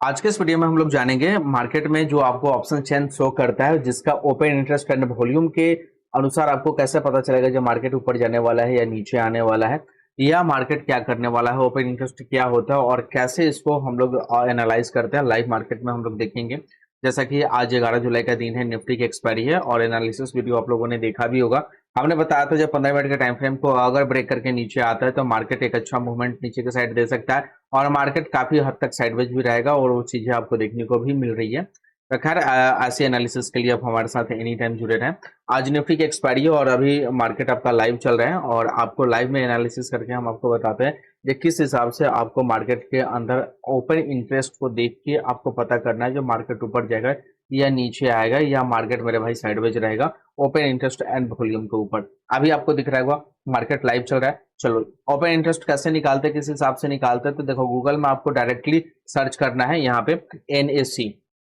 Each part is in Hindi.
आज के इस वीडियो में हम लोग जानेंगे मार्केट में जो आपको ऑप्शन चेन शो करता है जिसका ओपन इंटरेस्ट एंड वॉल्यूम के अनुसार आपको कैसे पता चलेगा जो मार्केट ऊपर जाने वाला है या नीचे आने वाला है या मार्केट क्या करने वाला है, ओपन इंटरेस्ट क्या होता है और कैसे इसको हम लोग एनालाइज करते हैं लाइव मार्केट में हम लोग देखेंगे। जैसा कि आज 11 जुलाई का दिन है, निफ्टी की एक्सपायरी है और एनालिसिस वीडियो आप लोगों ने देखा भी होगा। हमने बताया था जब 15 मिनट के टाइम फ्रेम को अगर ब्रेक करके नीचे आता है तो मार्केट एक अच्छा मूवमेंट नीचे की साइड दे सकता है और मार्केट काफी हद तक साइडवेज भी रहेगा और वो चीजें आपको देखने को भी मिल रही है। तो खैर ऐसे एनालिसिस के लिए आप हमारे साथ एनी टाइम जुड़े रहें। आज निफ्टी की एक्सपायरी है और अभी मार्केट आपका लाइव चल रहा है और आपको लाइव में एनालिसिस करके हम आपको बताते हैं कि किस हिसाब से आपको मार्केट के अंदर ओपन इंटरेस्ट को देख के आपको पता करना है जो मार्केट ऊपर जाएगा या नीचे आएगा या मार्केट मेरे भाई साइडवेज रहेगा ओपन इंटरेस्ट एंड वॉल्यूम के ऊपर। अभी आपको दिख रहा होगा मार्केट लाइव चल रहा है। चलो ओपन इंटरेस्ट कैसे निकालते हैं, किस हिसाब से निकालते हैं, तो देखो गूगल में आपको डायरेक्टली सर्च करना है यहाँ पे एनएसी।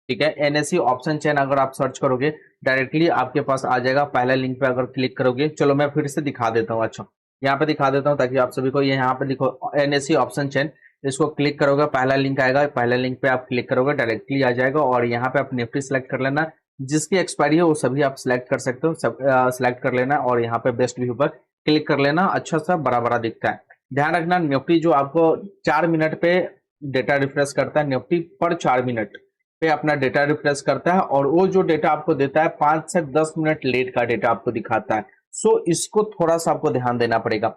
ठीक है, एनएससी ऑप्शन चेन अगर आप सर्च करोगे डायरेक्टली आपके पास आ जाएगा। पहला लिंक पे अगर क्लिक करोगे, चलो मैं फिर से दिखा देता हूँ। अच्छा यहाँ पे दिखा देता हूँ ताकि आप सभी को, ये यहाँ पे लिखो एनएससी ऑप्शन चेन, इसको क्लिक करोगे पहला लिंक आएगा, पहला लिंक पे आप क्लिक करोगे डायरेक्टली आ जाएगा और यहाँ पे आप निफ्टी सेलेक्ट कर लेना। जिसकी एक्सपायरी है वो सभी आप सिलेक्ट कर सकते हो, सब सिलेक्ट कर लेना और यहाँ पे बेस्ट व्यू पर क्लिक कर लेना। अच्छा सा बड़ा बड़ा दिखता है। ध्यान रखना निफ्टी जो आपको 4 मिनट पे डेटा रिफ्रेश करता है, निफ्टी पर 4 मिनट पे अपना डेटा रिफ्रेश करता है और वो जो डेटा आपको देता है 5 से 10 मिनट लेट का डेटा आपको दिखाता है। सो इसको थोड़ा सा आपको ध्यान देना पड़ेगा।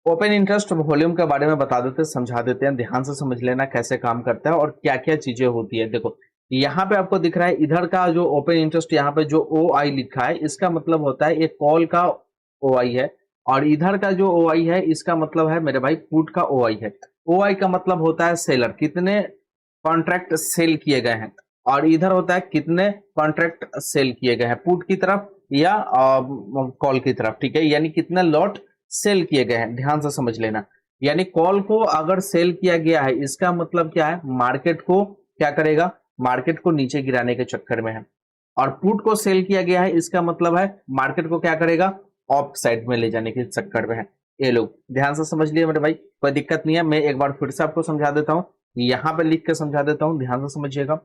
ओपन इंटरेस्ट वॉल्यूम के बारे में बता देते हैं, समझा देते हैं, ध्यान से समझ लेना कैसे काम करता है और क्या क्या चीजें होती है। देखो यहाँ पे आपको दिख रहा है इधर का जो ओपन इंटरेस्ट, यहाँ पे जो ओ आई लिखा है इसका मतलब होता है एक कॉल का ओ आई है और इधर का जो ओ आई है इसका मतलब है मेरे भाई पुट का ओ आई है। ओ आई का मतलब होता है सेलर, कितने कॉन्ट्रैक्ट सेल किए गए हैं, और इधर होता है कितने कॉन्ट्रैक्ट सेल किए गए हैं पुट की तरफ या कॉल की तरफ। ठीक है, यानी कितने लॉट सेल किए गए हैं, ध्यान से समझ लेना। यानी कॉल को अगर सेल किया गया है इसका मतलब क्या है, मार्केट को क्या करेगा, मार्केट को नीचे गिराने के चक्कर में है। और पुट को सेल किया गया है इसका मतलब है मार्केट को क्या करेगा, ऑफ साइड में ले जाने के चक्कर में है। ये लोग ध्यान से समझ लिए मेरे भाई, कोई दिक्कत नहीं है। मैं एक बार फिर से आपको समझा देता हूँ, यहाँ पे लिख के समझा देता हूँ, ध्यान से समझिएगा।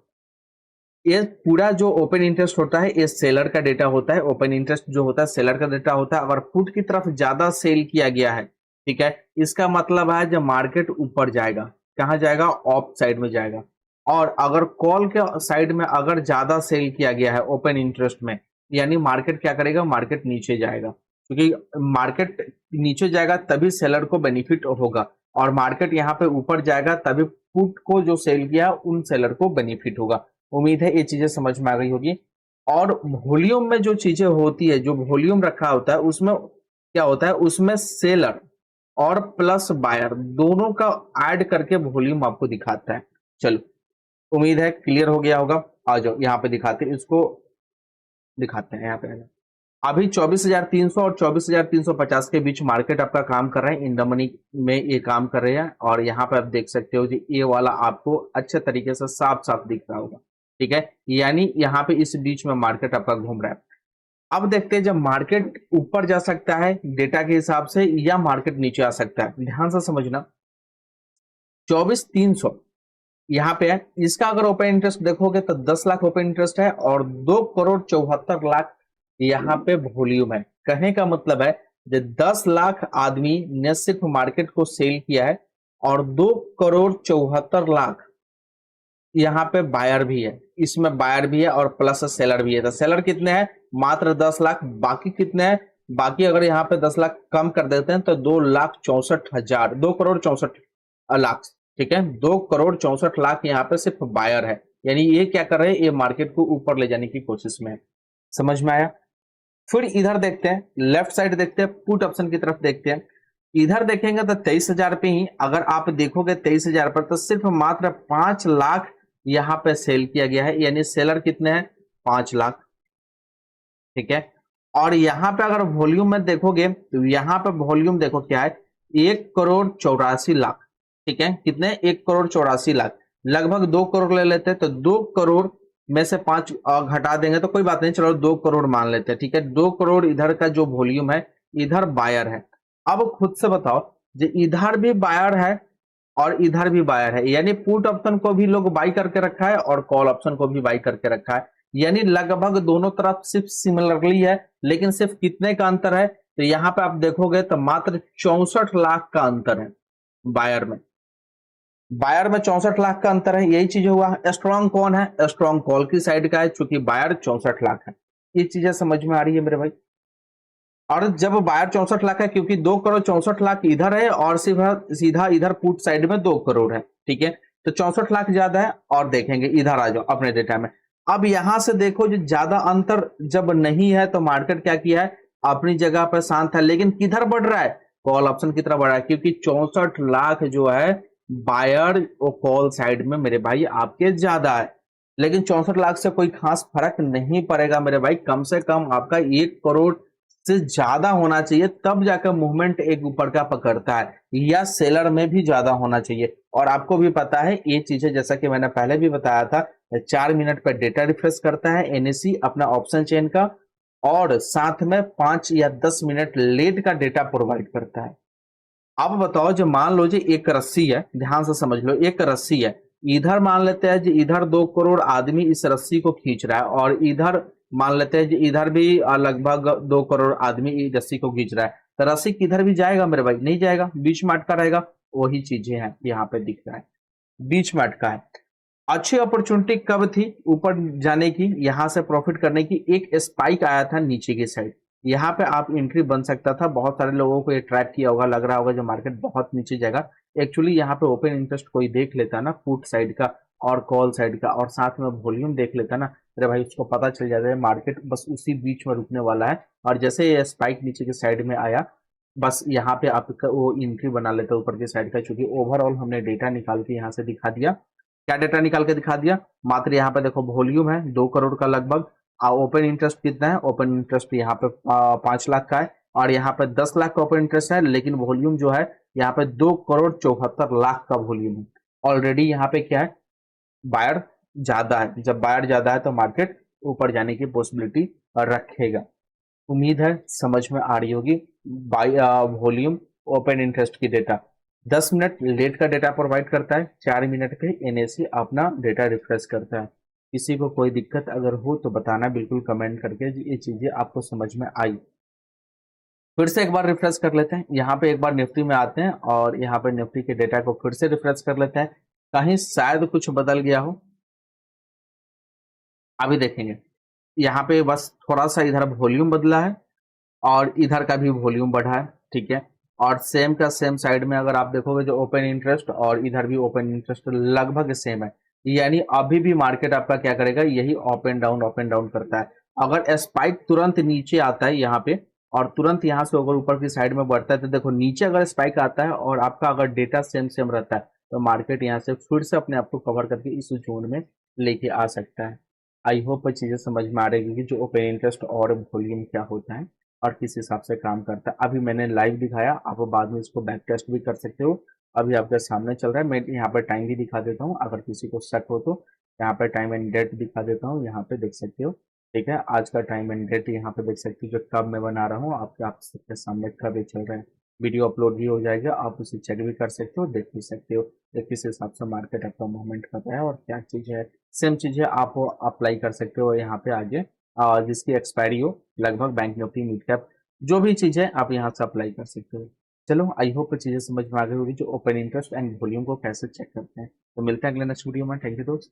ये पूरा जो ओपन इंटरेस्ट होता है ये सेलर का डेटा होता है। ओपन इंटरेस्ट जो होता है सेलर का डेटा होता है। अगर पुट की तरफ ज्यादा सेल किया गया है, ठीक है, इसका मतलब है जब मार्केट ऊपर जाएगा, कहाँ जाएगा, ऑफ साइड में जाएगा। और अगर कॉल के साइड में अगर ज्यादा सेल किया गया है ओपन इंटरेस्ट में, यानी मार्केट क्या करेगा, मार्केट नीचे जाएगा। क्योंकि मार्केट नीचे जाएगा तभी सेलर को बेनिफिट होगा और मार्केट यहाँ पे ऊपर जाएगा तभी पुट को जो सेल किया उन सेलर को बेनिफिट होगा। उम्मीद है ये चीजें समझ में आ गई होगी। और वॉल्यूम में जो चीजें होती है, जो वॉल्यूम रखा होता है उसमें क्या होता है, उसमें सेलर और प्लस बायर दोनों का ऐड करके वॉल्यूम आपको दिखाता है। चलो उम्मीद है क्लियर हो गया होगा। आ जाओ यहाँ पे दिखाते हैं, इसको दिखाते हैं। यहाँ पे अभी 24,300 और 24,350 के बीच मार्केट आपका काम कर रहा है, इन द मनी में ये काम कर रहे हैं। और यहाँ पे आप देख सकते हो जी ये वाला आपको अच्छे तरीके से साफ साफ दिख रहा होगा। ठीक है, यानी यहाँ पे इस बीच में मार्केट आपका घूम रहा है। अब देखते हैं जब मार्केट ऊपर जा सकता है डेटा के हिसाब से या मार्केट नीचे आ सकता है, ध्यान से समझना। 24,300 यहाँ पे है, इसका अगर ओपन इंटरेस्ट देखोगे तो 10 लाख ओपन इंटरेस्ट है और 2,74,00,000 यहाँ पे वॉल्यूम है। कहने का मतलब है जो 10 लाख आदमी ने सिर्फ मार्केट को सेल किया है और 2,74,00,000 यहाँ पे बायर भी है, इसमें बायर भी है और प्लस सेलर भी है। तो सेलर कितने हैं, मात्र 10 लाख। बाकी कितने हैं, बाकी अगर यहाँ पे 10 लाख कम कर देते हैं तो 2,64,000, 2,64,00,000। ठीक है, 2,64,00,000 यहाँ पे सिर्फ बायर है। यानी ये क्या कर रहे हैं, ये मार्केट को ऊपर ले जाने की कोशिश में है। समझ में आया। फिर इधर देखते हैं, लेफ्ट साइड देखते हैं, पुट ऑप्शन की तरफ देखते हैं। इधर देखेंगे तो 23,000 पे ही अगर आप देखोगे 23,000 पर तो सिर्फ मात्र 5 लाख यहाँ पे सेल किया गया है। यानी सेलर कितने हैं, 5 लाख। ठीक है, और यहाँ पे अगर वॉल्यूम में देखोगे तो यहाँ पे वॉल्यूम देखो क्या है, 1,84,00,000। ठीक है, कितने, 1,84,00,000। लगभग 2 करोड़ ले लेते हैं तो 2 करोड़ में से 5 घटा देंगे तो कोई बात नहीं, चलो 2 करोड़ मान लेते हैं। ठीक है, 2 करोड़ इधर का जो वॉल्यूम है, इधर बायर है। अब खुद से बताओ जो इधर भी बायर है और इधर भी बायर है, यानी पुट ऑप्शन को भी लोग बाई करके रखा है और कॉल ऑप्शन को भी बाई करके रखा है, यानी लगभग दोनों तरफ सिर्फ सिमिलरली है, लेकिन सिर्फ कितने का अंतर है, तो यहाँ पे आप देखोगे तो मात्र 64 लाख का अंतर है बायर में। बायर में 64 लाख का अंतर है, यही चीज हुआ। स्ट्रॉन्ग कौन है? स्ट्रॉन्ग कॉल की साइड का है, चूंकि बायर 64 लाख है। ये चीजें समझ में आ रही है मेरे भाई। और जब बायर 64 लाख है, क्योंकि 2 करोड़ 64 लाख इधर है और सीधा इधर पुट साइड में 2 करोड़ है, ठीक है, तो 64 लाख ज्यादा है। और देखेंगे इधर आ जाओ अपने डेटा में, अब यहां से देखो जो ज्यादा अंतर जब नहीं है तो मार्केट क्या किया है, अपनी जगह पर शांत है, लेकिन किधर बढ़ रहा है? कॉल ऑप्शन की तरफ बढ़ रहा है, क्योंकि 64 लाख जो है बायर और कॉल साइड में मेरे भाई आपके ज्यादा है। लेकिन 64 लाख से कोई खास फर्क नहीं पड़ेगा मेरे भाई, कम से कम आपका 1 करोड़ से ज्यादा होना चाहिए, तब जाकर मूवमेंट एक ऊपर का पकड़ता है, या सेलर में भी ज्यादा होना चाहिए। और आपको भी पता है ये चीजें, जैसा कि मैंने पहले भी बताया था, 4 मिनट पर डेटा रिफ्रेश करता है एनएससी अपना ऑप्शन चेन का, और साथ में 5 या 10 मिनट लेट का डेटा प्रोवाइड करता है। अब बताओ, जो मान लो जी एक रस्सी है, ध्यान से समझ लो, एक रस्सी है, इधर मान लेते हैं जी इधर 2 करोड़ आदमी इस रस्सी को खींच रहा है, और इधर मान लेते हैं जी इधर भी लगभग 2 करोड़ आदमी इस रस्सी को खींच रहा है, तो रस्सी किधर भी जाएगा मेरे भाई? नहीं जाएगा, बीच में अटका रहेगा। वही चीजें हैं यहाँ पे दिख रहा है, बीच में अटका है। अच्छी अपॉर्चुनिटी कब थी ऊपर जाने की, यहां से प्रॉफिट करने की? एक स्पाइक आया था नीचे की साइड, यहाँ पे आप एंट्री बन सकता था। बहुत सारे लोगों को ये ट्रैक किया होगा, लग रहा होगा जो मार्केट बहुत नीचे जाएगा। एक्चुअली यहाँ पे ओपन इंटरेस्ट कोई देख लेता ना पुट साइड का और कॉल साइड का, और साथ में वॉल्यूम देख लेता ना, अरे भाई उसको पता चल जाता है मार्केट बस उसी बीच में रुकने वाला है। और जैसे ये स्पाइक नीचे की साइड में आया, बस यहाँ पे आपका वो एंट्री बना लेता है ऊपर की साइड का। चूंकि ओवरऑल हमने डेटा निकाल के यहाँ से दिखा दिया, क्या डेटा निकाल के दिखा दिया, मात्र यहाँ पे देखो वॉल्यूम है 2 करोड़ का लगभग, ओपन इंटरेस्ट कितना है? ओपन इंटरेस्ट यहाँ पे 5 लाख का है, और यहाँ पे 10 लाख का ओपन इंटरेस्ट है, लेकिन वॉल्यूम जो है यहाँ पे 2 करोड़ 74 लाख का वॉल्यूम है। ऑलरेडी यहाँ पे क्या है, बायर ज्यादा है, जब बायर ज्यादा है तो मार्केट ऊपर जाने की पॉसिबिलिटी रखेगा। उम्मीद है समझ में आ रही होगी। बाई वॉल्यूम, ओपन इंटरेस्ट की डेटा 10 मिनट लेट का डेटा प्रोवाइड करता है, 4 मिनट पे एनएसी अपना डेटा रिफ्रेश करता है। किसी को कोई दिक्कत अगर हो तो बताना बिल्कुल कमेंट करके, ये चीजें आपको समझ में आई। फिर से एक बार रिफ्रेश कर लेते हैं, यहाँ पे एक बार निफ्टी में आते हैं और यहाँ पे निफ्टी के डेटा को फिर से रिफ्रेश कर लेते हैं, कहीं शायद कुछ बदल गया हो। अभी देखेंगे, यहाँ पे बस थोड़ा सा इधर वॉल्यूम बदला है और इधर का भी वॉल्यूम बढ़ा है, ठीक है। और सेम का सेम साइड में अगर आप देखोगे जो ओपन इंटरेस्ट और इधर भी ओपन इंटरेस्ट लगभग सेम है, यानी अभी भी मार्केट आपका क्या करेगा, यही अप एंड डाउन करता है। अगर स्पाइक तुरंत नीचे आता है यहाँ पे और तुरंत यहाँ से अगर ऊपर की साइड में बढ़ता है, तो देखो नीचे अगर स्पाइक आता है और आपका अगर डेटा सेम सेम रहता है, तो मार्केट यहाँ से फिर से अपने आप को कवर करके इस जोन में लेके आ सकता है। आई होप चीजें समझ में आ रही होगी जो ओपन इंटरेस्ट और वॉल्यूम क्या होता है और किस हिसाब से काम करता है। अभी मैंने लाइव दिखाया, आप बाद में इसको बैक टेस्ट भी कर सकते हो। अभी आपके सामने चल रहा है, मैं यहाँ पर टाइम भी दिखा देता हूँ, अगर किसी को शक हो तो यहाँ पे टाइम एंड डेट दिखा देता हूँ, यहाँ पे देख सकते हो, ठीक है। आज का टाइम एंड डेट यहाँ पे देख सकते हो, जो कब मैं बना रहा हूँ आप सबके सामने कब ये चल रहा है। वीडियो अपलोड भी हो जाएगा, आप उसे चेक भी कर सकते हो, देख भी सकते हो किस हिसाब से मार्केट आपका मूवमेंट कर रहा है और क्या चीज़ है। सेम चीज़ें आप अप्लाई कर सकते हो यहाँ पे आगे, जिसकी एक्सपायरी हो लगभग बैंक निफ्टी मिड कैप, जो भी चीज़ है आप यहाँ से अप्लाई कर सकते हो। चलो आई होप चीज़ें समझ में आ गई होगी जो ओपन इंटरेस्ट एंड वॉल्यूम को कैसे चेक करते हैं। तो मिलते हैं अगले नेक्स्ट वीडियो में, थैंक यू दोस्त।